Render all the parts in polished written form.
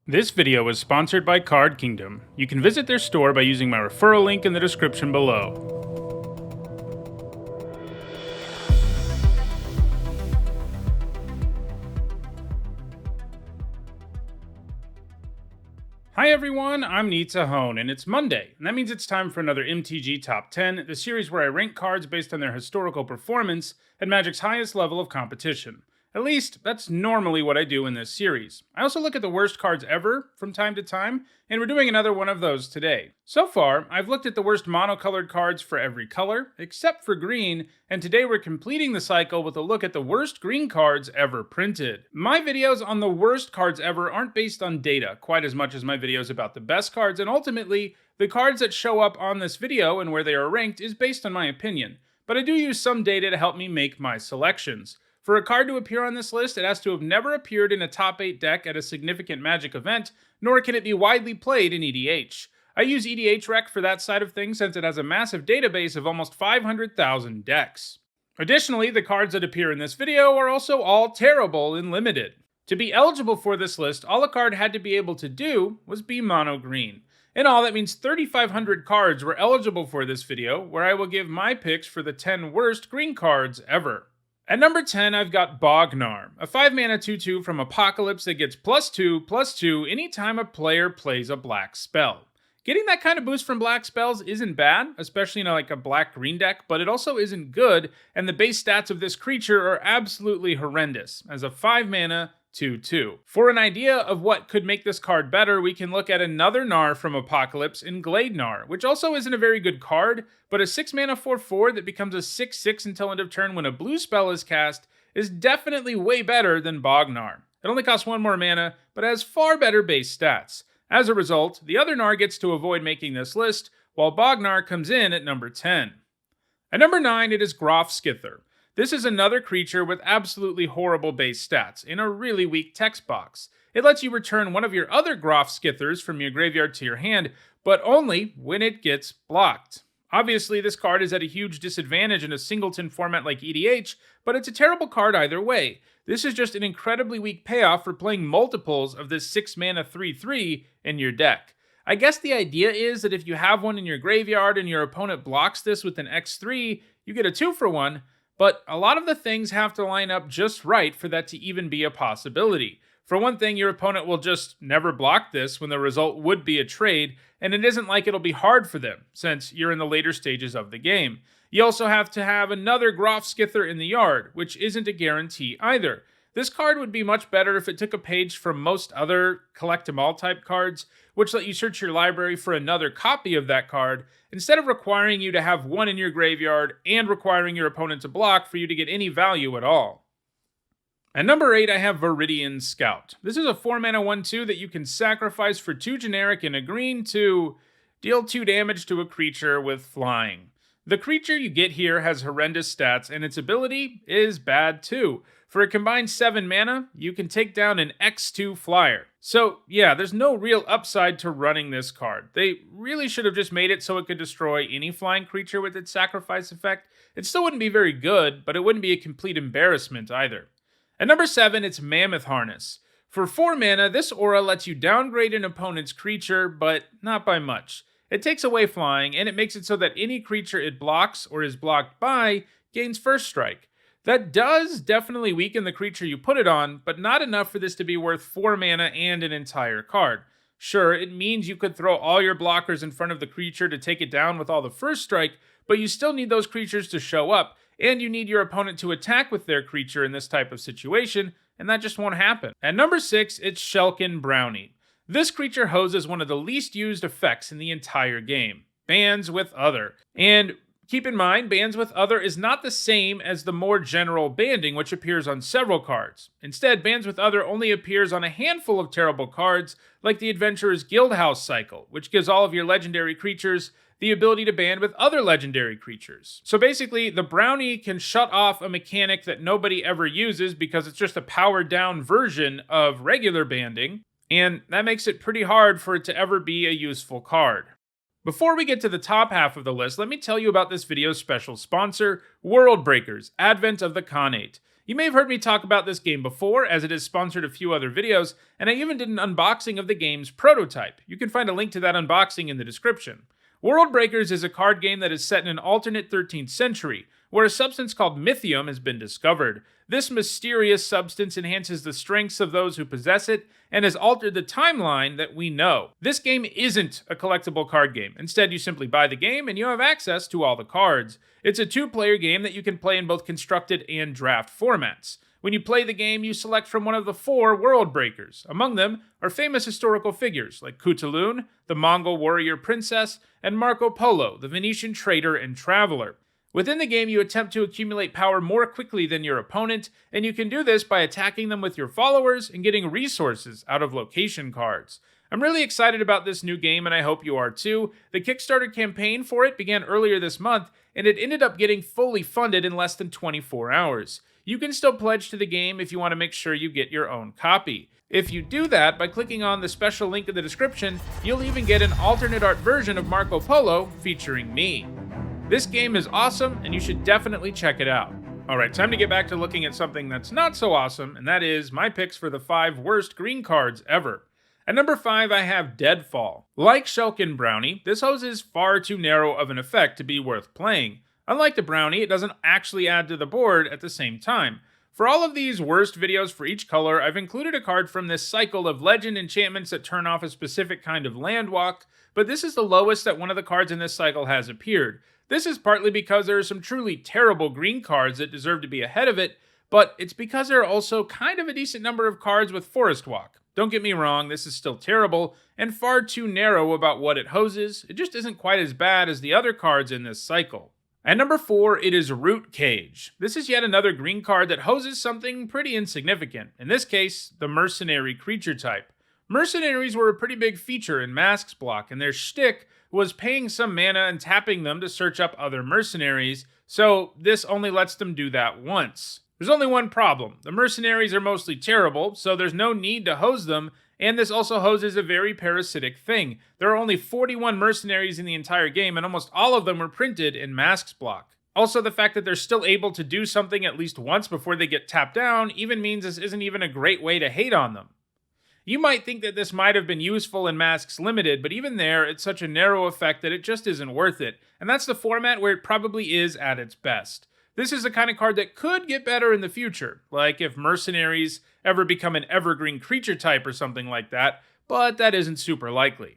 This video is sponsored by Card Kingdom. You can visit their store by using my referral link in the description below. Hi everyone, I'm Nizzahon, and it's Monday, and that means it's time for another MTG Top 10, the series where I rank cards based on their historical performance at Magic's highest level of competition. At least, that's normally what I do in this series. I also look at the worst cards ever from time to time, and we're doing another one of those today. So far, I've looked at the worst monocolored cards for every color, except for green, and today we're completing the cycle with a look at the worst green cards ever printed. My videos on the worst cards ever aren't based on data quite as much as my videos about the best cards, and ultimately, the cards that show up on this video and where they are ranked is based on my opinion. But I do use some data to help me make my selections. For a card to appear on this list, it has to have never appeared in a top 8 deck at a significant Magic event, nor can it be widely played in EDH. I use EDH Rec for that side of things since it has a massive database of almost 500,000 decks. Additionally, the cards that appear in this video are also all terrible and limited. To be eligible for this list, all a card had to be able to do was be mono green. In all, that means 3,500 cards were eligible for this video, where I will give my picks for the 10 worst green cards ever. At number 10, I've got Bognar, a 5-mana 2/2 from Apocalypse that gets +2/+2 anytime a player plays a black spell. Getting that kind of boost from black spells isn't bad, especially in a black-green deck, but it also isn't good, and the base stats of this creature are absolutely horrendous, as a 5-mana 2/2. For an idea of what could make this card better, we can look at another Gnar from Apocalypse in Glade Gnar, which also isn't a very good card, but a 6-mana 4/4 that becomes a 6/6 until end of turn when a blue spell is cast is definitely way better than Bognar. It only costs 1 more mana, but has far better base stats. As a result, the other Gnar gets to avoid making this list, while Bognar comes in at number 10. At number 9, it is Groff Skither. This is another creature with absolutely horrible base stats in a really weak text box. It lets you return one of your other Groff Skithers from your graveyard to your hand, but only when it gets blocked. Obviously, this card is at a huge disadvantage in a singleton format like EDH, but it's a terrible card either way. This is just an incredibly weak payoff for playing multiples of this 6-mana 3/3 in your deck. I guess the idea is that if you have one in your graveyard and your opponent blocks this with an X3, you get a 2-for-1, but a lot of the things have to line up just right for that to even be a possibility. For one thing, your opponent will just never block this when the result would be a trade, and it isn't like it'll be hard for them, since you're in the later stages of the game. You also have to have another Groff Skither in the yard, which isn't a guarantee either. This card would be much better if it took a page from most other collect-em-all type cards, which let you search your library for another copy of that card, instead of requiring you to have one in your graveyard and requiring your opponent to block for you to get any value at all. At number 8, I have Viridian Scout. This is a 4-mana 1/2 that you can sacrifice for 2 generic and a green to deal 2 damage to a creature with flying. The creature you get here has horrendous stats, and its ability is bad too. For a combined 7 mana, you can take down an X2 flyer. So yeah, there's no real upside to running this card. They really should have just made it so it could destroy any flying creature with its sacrifice effect. It still wouldn't be very good, but it wouldn't be a complete embarrassment either. At number 7, it's Mammoth Harness. For 4 mana, this aura lets you downgrade an opponent's creature, but not by much. It takes away flying, and it makes it so that any creature it blocks or is blocked by gains first strike. That does definitely weaken the creature you put it on, but not enough for this to be worth 4 mana and an entire card. Sure, it means you could throw all your blockers in front of the creature to take it down with all the first strike, but you still need those creatures to show up, and you need your opponent to attack with their creature in this type of situation, and that just won't happen. At number 6, it's Shelkin Brownie. This creature hoses one of the least used effects in the entire game, Bands with Other. And keep in mind, Bands with Other is not the same as the more general banding, which appears on several cards. Instead, Bands with Other only appears on a handful of terrible cards, like the Adventurer's Guildhouse cycle, which gives all of your legendary creatures the ability to band with other legendary creatures. So basically, the Brownie can shut off a mechanic that nobody ever uses because it's just a powered down version of regular banding, and that makes it pretty hard for it to ever be a useful card. Before we get to the top half of the list, let me tell you about this video's special sponsor, World Breakers, Advent of the Khanate. You may have heard me talk about this game before, as it has sponsored a few other videos, and I even did an unboxing of the game's prototype. You can find a link to that unboxing in the description. World Breakers is a card game that is set in an alternate 13th century, where a substance called mythium has been discovered. This mysterious substance enhances the strengths of those who possess it, and has altered the timeline that we know. This game isn't a collectible card game. Instead, you simply buy the game and you have access to all the cards. It's a 2-player game that you can play in both constructed and draft formats. When you play the game, you select from one of the 4 World Breakers. Among them are famous historical figures like Cthulhu, the Mongol warrior princess, and Marco Polo, the Venetian trader and traveler. Within the game, you attempt to accumulate power more quickly than your opponent, and you can do this by attacking them with your followers and getting resources out of location cards. I'm really excited about this new game, and I hope you are too. The Kickstarter campaign for it began earlier this month, and it ended up getting fully funded in less than 24 hours. You can still pledge to the game if you want to make sure you get your own copy. If you do that by clicking on the special link in the description, you'll even get an alternate art version of Marco Polo featuring me. This game is awesome, and you should definitely check it out. Alright, time to get back to looking at something that's not so awesome, and that is my picks for the 5 worst green cards ever. At number 5, I have Deadfall. Like Shulkin Brownie, this hose is far too narrow of an effect to be worth playing. Unlike the Brownie, it doesn't actually add to the board at the same time. For all of these worst videos for each color, I've included a card from this cycle of legend enchantments that turn off a specific kind of land walk, but this is the lowest that one of the cards in this cycle has appeared. This is partly because there are some truly terrible green cards that deserve to be ahead of it, but it's because there are also kind of a decent number of cards with Forest Walk. Don't get me wrong, this is still terrible, and far too narrow about what it hoses. It just isn't quite as bad as the other cards in this cycle. At number 4, it is Root Cage. This is yet another green card that hoses something pretty insignificant, in this case, the Mercenary creature type. Mercenaries were a pretty big feature in Masks block, and their shtick was paying some mana and tapping them to search up other mercenaries, so this only lets them do that once. There's only one problem. The mercenaries are mostly terrible, so there's no need to hose them, and this also hoses a very parasitic thing. There are only 41 mercenaries in the entire game, and almost all of them were printed in Masks block. Also, the fact that they're still able to do something at least once before they get tapped down even means this isn't even a great way to hate on them. You might think that this might have been useful in Masks Limited, but even there, it's such a narrow effect that it just isn't worth it, and that's the format where it probably is at its best. This is the kind of card that could get better in the future, like if Mercenaries ever become an evergreen creature type or something like that, but that isn't super likely.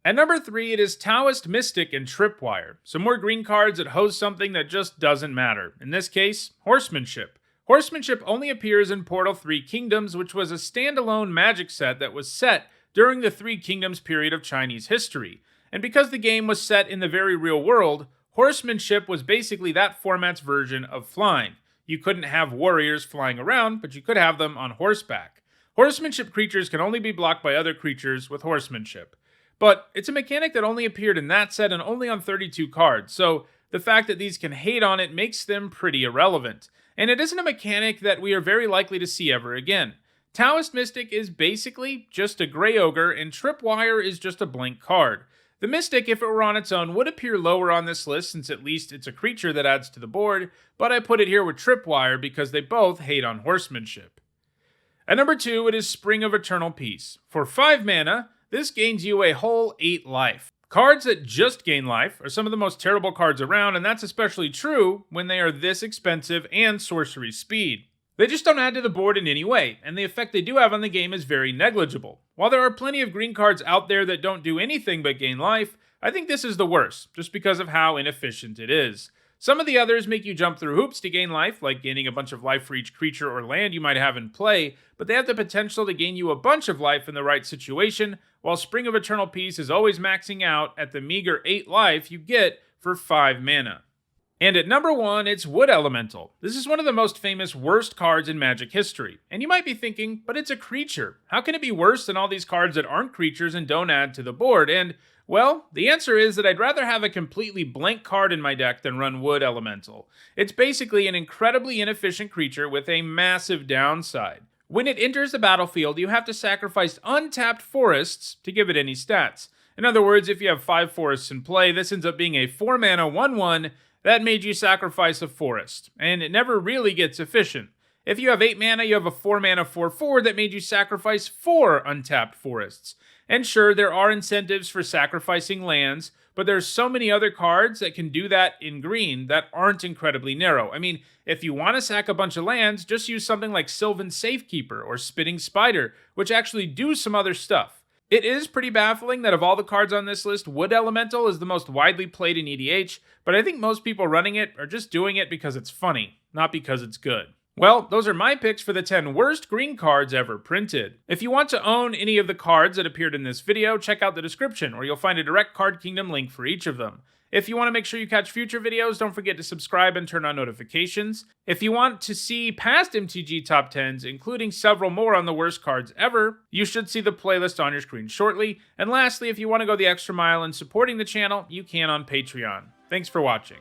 At number 3, it is Taoist Mystic and Tripwire, some more green cards that hose something that just doesn't matter, in this case, Horsemanship. Horsemanship only appears in Portal 3 Kingdoms, which was a standalone Magic set that was set during the 3 Kingdoms period of Chinese history. And because the game was set in the very real world, Horsemanship was basically that format's version of flying. You couldn't have warriors flying around, but you could have them on horseback. Horsemanship creatures can only be blocked by other creatures with Horsemanship. But it's a mechanic that only appeared in that set and only on 32 cards, so the fact that these can hate on it makes them pretty irrelevant. And it isn't a mechanic that we are very likely to see ever again. Taoist Mystic is basically just a Grey Ogre, and Tripwire is just a blank card. The Mystic, if it were on its own, would appear lower on this list since at least it's a creature that adds to the board, but I put it here with Tripwire because they both hate on Horsemanship. At number 2, it is Spring of Eternal Peace. For 5 mana, this gains you a whole 8 life. Cards that just gain life are some of the most terrible cards around, and that's especially true when they are this expensive and sorcery speed. They just don't add to the board in any way, and the effect they do have on the game is very negligible. While there are plenty of green cards out there that don't do anything but gain life, I think this is the worst, just because of how inefficient it is. Some of the others make you jump through hoops to gain life, like gaining a bunch of life for each creature or land you might have in play, but they have the potential to gain you a bunch of life in the right situation, while Spring of Eternal Peace is always maxing out at the meager 8 life you get for 5 mana. And at number 1, it's Wood Elemental. This is one of the most famous worst cards in Magic history. And you might be thinking, but it's a creature. How can it be worse than all these cards that aren't creatures and don't add to the board? And, well, the answer is that I'd rather have a completely blank card in my deck than run Wood Elemental. It's basically an incredibly inefficient creature with a massive downside. When it enters the battlefield, you have to sacrifice untapped forests to give it any stats. In other words, if you have 5 forests in play, this ends up being a 4-mana 1/1 that made you sacrifice a forest, and it never really gets efficient. If you have 8 mana, you have a 4 mana 4/4 that made you sacrifice 4 untapped forests. And sure, there are incentives for sacrificing lands, but there's so many other cards that can do that in green that aren't incredibly narrow. I mean, if you want to sack a bunch of lands, just use something like Sylvan Safekeeper or Spitting Spider, which actually do some other stuff. It is pretty baffling that of all the cards on this list, Wood Elemental is the most widely played in EDH, but I think most people running it are just doing it because it's funny, not because it's good. Well, those are my picks for the 10 worst green cards ever printed. If you want to own any of the cards that appeared in this video, check out the description, where you'll find a direct Card Kingdom link for each of them. If you want to make sure you catch future videos, don't forget to subscribe and turn on notifications. If you want to see past MTG Top 10s, including several more on the worst cards ever, you should see the playlist on your screen shortly. And lastly, if you want to go the extra mile in supporting the channel, you can on Patreon. Thanks for watching.